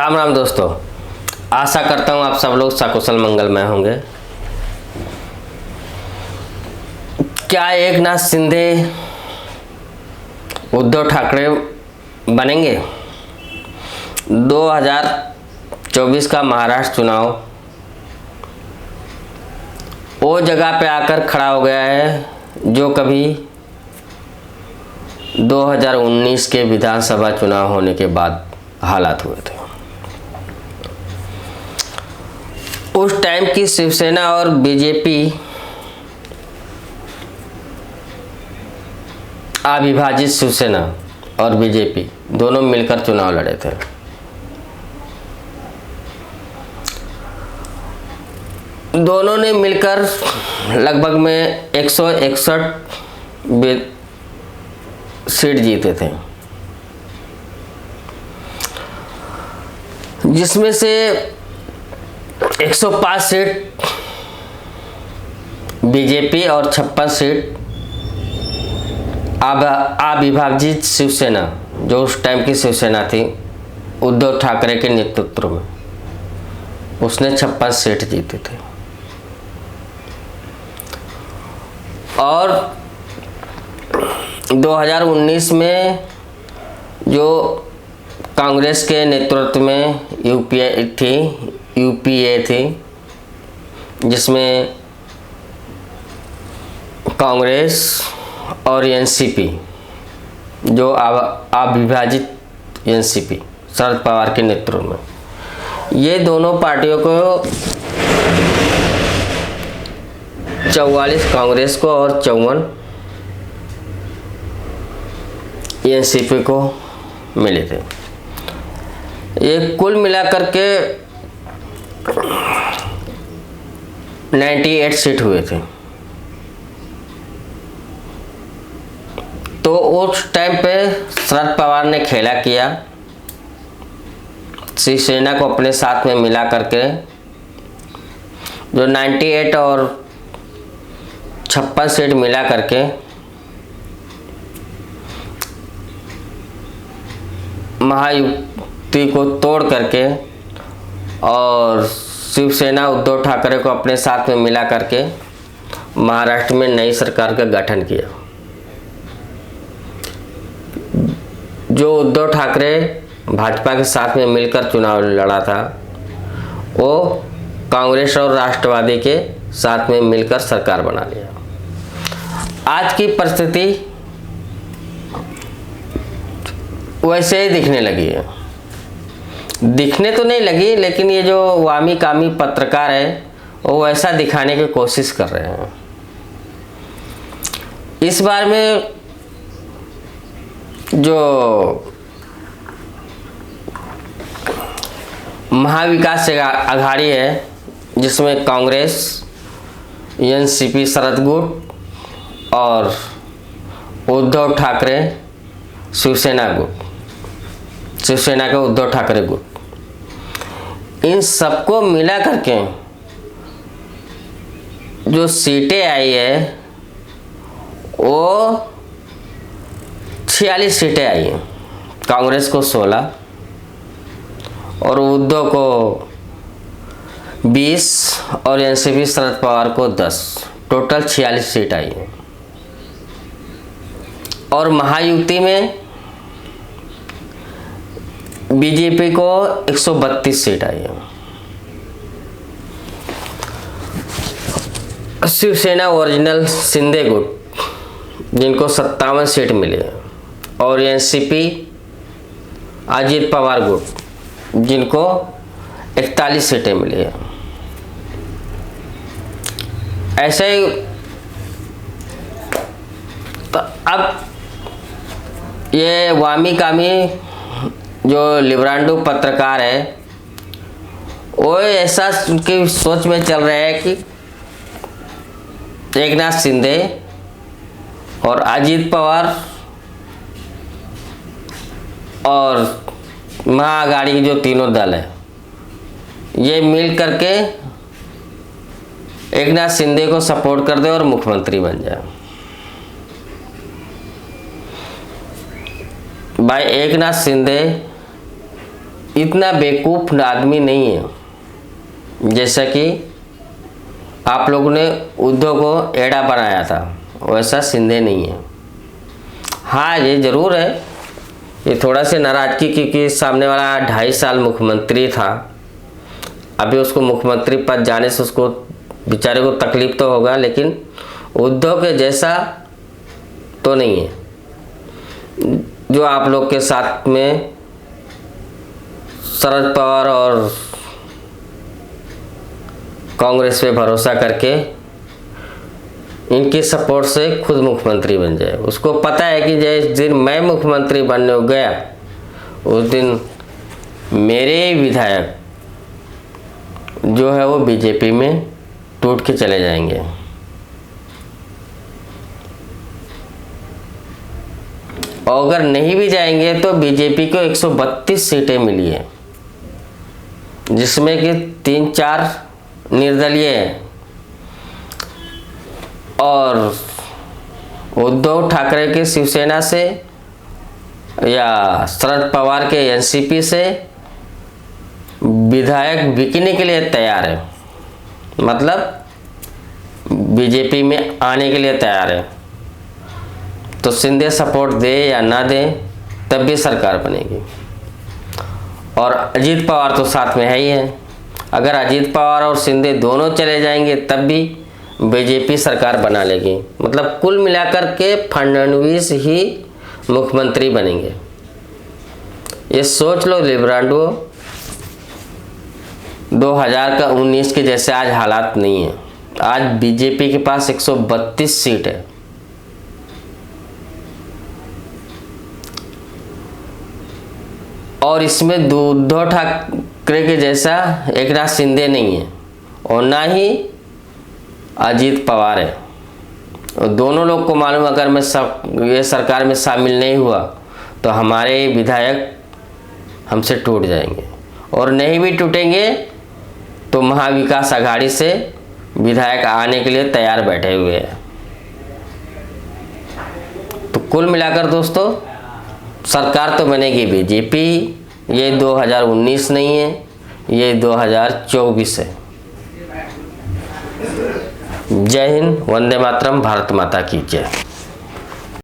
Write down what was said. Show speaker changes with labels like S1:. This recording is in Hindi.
S1: राम राम दोस्तों, आशा करता हूँ आप सब लोग सकुशल मंगलमय होंगे। क्या एकनाथ शिंदे उद्धव ठाकरे बनेंगे? 2024 का महाराष्ट्र चुनाव वो जगह पे आकर खड़ा हो गया है जो कभी 2019 के विधानसभा चुनाव होने के बाद हालात हुए थे। उस टाइम की शिवसेना और बीजेपी अविभाजित शिवसेना और बीजेपी दोनों मिलकर चुनाव लड़े थे। दोनों ने मिलकर लगभग में 161 सीट जीते थे, जिसमें से 105 सीट बीजेपी और 56 सीट अविभाजित शिवसेना, जो उस टाइम की शिवसेना थी उद्धव ठाकरे के नेतृत्व में, उसने 56 सीट जीते थे। और 2019 में जो कांग्रेस के नेतृत्व में यूपीए थी, जिसमें कांग्रेस और एनसीपी, जो अविभाजित एनसीपी शरद पवार के नेतृत्व में, ये दोनों पार्टियों को 44 कांग्रेस को और 54 एनसीपी को मिले थे। ये कुल मिलाकर के 98 सीट हुए थे। तो उस टाइम पे शरद पवार ने खेला किया, शिवसेना को अपने साथ में मिला करके जो 98 और 56 सीट मिला करके महायुति को तोड़ करके और शिवसेना उद्धव ठाकरे को अपने साथ में मिला करके महाराष्ट्र में नई सरकार का गठन किया। जो उद्धव ठाकरे भाजपा के साथ में मिलकर चुनाव लड़ा था, वो कांग्रेस और राष्ट्रवादी के साथ में मिलकर सरकार बना लिया। आज की परिस्थिति वैसे ही दिखने लगी है। दिखने तो नहीं लगी, लेकिन ये जो वामी कामी पत्रकार है वो वैसा दिखाने की कोशिश कर रहे हैं। इस बार में जो महाविकास आघाड़ी है, जिसमें कांग्रेस, एनसीपी शरद गुट और उद्धव ठाकरे शिवसेना गुट, शिवसेना के उद्धव ठाकरे गुट, इन सबको मिला करके जो सीटें आई है वो 46 सीटें आई हैं। कांग्रेस को 16 और उद्धव को 20 और एनसीपी शरद पवार को 10, टोटल 46 सीट आई हैं। और महायुति में बीजेपी को 132 सीट आई है। शिवसेना ओरिजिनल शिंदे गुट, जिनको 57 सीट मिले, और एनसीपी अजित पवार गुट, जिनको 41 सीटें मिली है। ऐसे ही तो अब ये वामी कामी जो लिब्रांडो पत्रकार है, वो ऐसा उनकी सोच में चल रहा है कि एकनाथ शिंदे और अजित पवार और महाअघाड़ी के जो तीनों दल है, ये मिल करके एकनाथ शिंदे को सपोर्ट कर दे और मुख्यमंत्री बन जाए। भाई एकनाथ शिंदे इतना बेवकूफ़ आदमी नहीं है जैसा कि आप लोगों ने उद्धव को एड़ा बनाया था, वैसा शिंदे नहीं है। हाँ, ये ज़रूर है, ये थोड़ा सा नाराज़गी क्योंकि सामने वाला 2.5 साल मुख्यमंत्री था। अभी उसको मुख्यमंत्री पद जाने से उसको बेचारे को तकलीफ तो होगा, लेकिन उद्धव के जैसा तो नहीं है जो आप लोग के साथ में शरद पवार और कांग्रेस पे भरोसा करके इनके सपोर्ट से खुद मुख्यमंत्री बन जाए। उसको पता है कि जिस दिन मैं मुख्यमंत्री बनने गया उस दिन मेरे विधायक जो है वो बीजेपी में टूट के चले जाएंगे। और अगर नहीं भी जाएंगे तो बीजेपी को 132 सीटें मिली है, जिसमें कि 3-4 निर्दलीय है। और उद्धव ठाकरे के शिवसेना से या शरद पवार के एनसीपी से विधायक बिकने के लिए तैयार है, मतलब बीजेपी में आने के लिए तैयार है। तो शिंदे सपोर्ट दे या ना दे तब भी सरकार बनेगी। और अजीत पवार तो साथ में है ही है। अगर अजीत पवार और शिंदे दोनों चले जाएंगे तब भी बीजेपी सरकार बना लेगी। मतलब कुल मिलाकर के फडणवीस ही मुख्यमंत्री बनेंगे। ये सोच लो लिब्रांडो, 2019 के जैसे आज हालात नहीं है। आज बीजेपी के पास 132 सीट है। और इसमें उद्धव ठाकरे के जैसा एकनाथ शिंदे नहीं है और ना ही अजीत पवार है। और दोनों लोग को मालूम, अगर मैं ये सरकार में शामिल नहीं हुआ तो हमारे विधायक हमसे टूट जाएंगे, और नहीं भी टूटेंगे तो महाविकास आघाड़ी से विधायक आने के लिए तैयार बैठे हुए हैं। तो कुल मिलाकर दोस्तों सरकार तो बनेगी बीजेपी। ये 2019 नहीं है, ये 2024 है। जय हिंद, वंदे मातरम, भारत माता की जय।